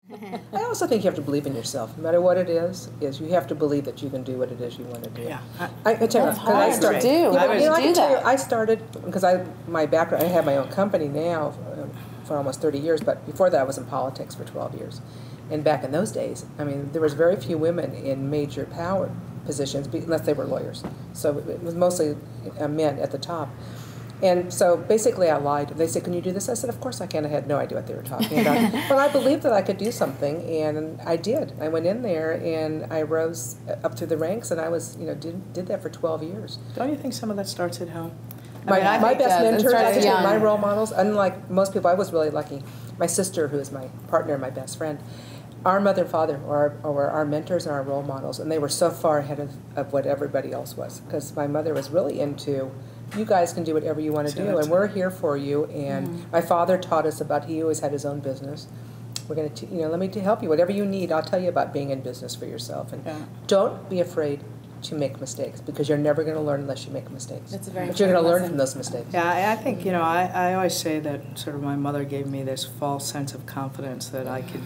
I also think you have to believe in yourself. No matter what it is you have to believe that you can do what it is you want to do. Yeah. I tell you, That's hard to do. I started, because my background, I have my own company now for almost 30 years, but before that I was in politics for 12 years. And back in those days, I mean, there was very few women in major power positions, unless they were lawyers. So it was mostly men at the top. And so basically I lied. They said, can you do this? I said, of course I can. I had no idea what they were talking about. But I believed that I could do something, and I did. I went in there and I rose up through the ranks, and I was, did that for 12 years. Don't you think some of that starts at home? My best mentors, my role models, unlike most people, I was really lucky. My sister, who is my partner and my best friend, our mother and father were our mentors and our role models, and they were so far ahead of what everybody else was. Because my mother was really into, you guys can do whatever you want to do, and we're here for you. And my father taught us about, he always had his own business. We're going to, let me help you. Whatever you need, I'll tell you about being in business for yourself. And don't be afraid to make mistakes, because you're never going to learn unless you make mistakes. That's a very but you're going to learn from those mistakes. Yeah, I think, I always say that sort of my mother gave me this false sense of confidence that I could,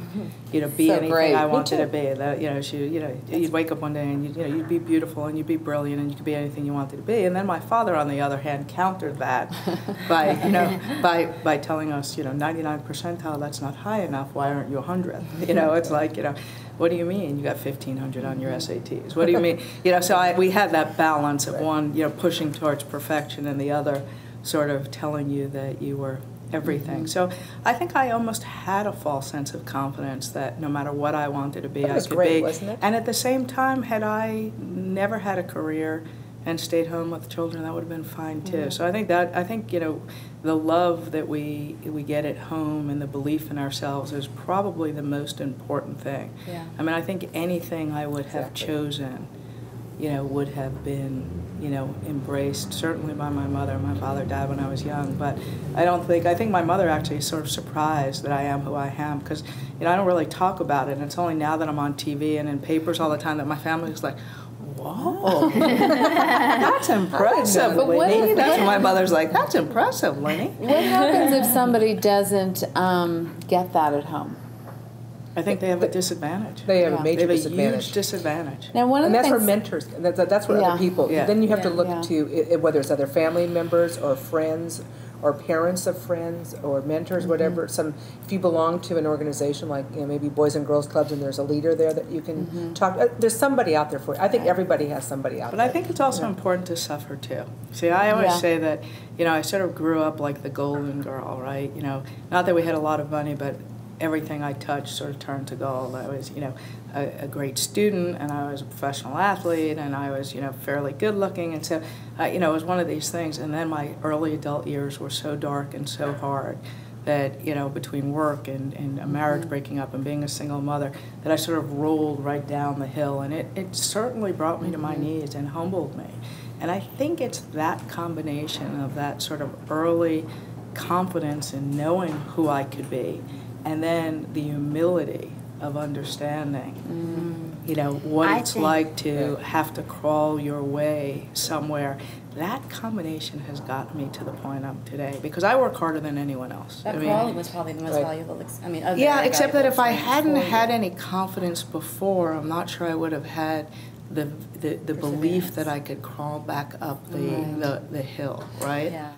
be anything I wanted to be. That, you'd wake up one day and you'd be beautiful and you'd be brilliant and you could be anything you wanted to be. And then my father, on the other hand, countered that by, by telling us, 99 percentile, that's not high enough. Why aren't you 100th? It's like, what do you mean you got 1,500 on your SATs? What do you mean? So we had that balance of one, pushing towards perfection, and the other sort of telling you that you were everything. So I think I almost had a false sense of confidence that no matter what I wanted to be, I could be. Wasn't it? And at the same time, had I never had a career and stayed home with children, that would have been fine too. So I think the love that we get at home and the belief in ourselves is probably the most important thing. Yeah. I mean, I think anything I would have chosen, would have been, embraced certainly by my mother. My father died when I was young, but I think my mother actually is sort of surprised that I am who I am, because, I don't really talk about it, and it's only now that I'm on TV and in papers all the time that my family is like, whoa, that's impressive, Lenny. That's what my mother's like, that's impressive, Lenny. What happens if somebody doesn't get that at home? I think they have a disadvantage. They have a major disadvantage. disadvantage. A huge disadvantage. Now, one of and the that's things, where mentors, that's where other people, then you have to look to, whether it's other family members or friends or parents of friends or mentors, whatever. If you belong to an organization like maybe Boys and Girls Clubs, and there's a leader there that you can talk. There's somebody out there for you. I think everybody has somebody out there. But I think it's also important to suffer too. See, I always say that I sort of grew up like the golden girl, right? Not that we had a lot of money, but everything I touched sort of turned to gold. I was, a great student, and I was a professional athlete, and I was, fairly good looking, and so, it was one of these things. And then my early adult years were so dark and so hard that, between work and a marriage breaking up and being a single mother, that I sort of rolled right down the hill, and it certainly brought me to my knees and humbled me. And I think it's that combination of that sort of early confidence in knowing who I could be, and then the humility of understanding, what it's like to have to crawl your way somewhere. That combination has got me to the point I'm today, because I work harder than anyone else. That crawling was probably the most valuable, except that if I hadn't had any confidence before, I'm not sure I would have had the belief that I could crawl back up the hill, right? Yeah.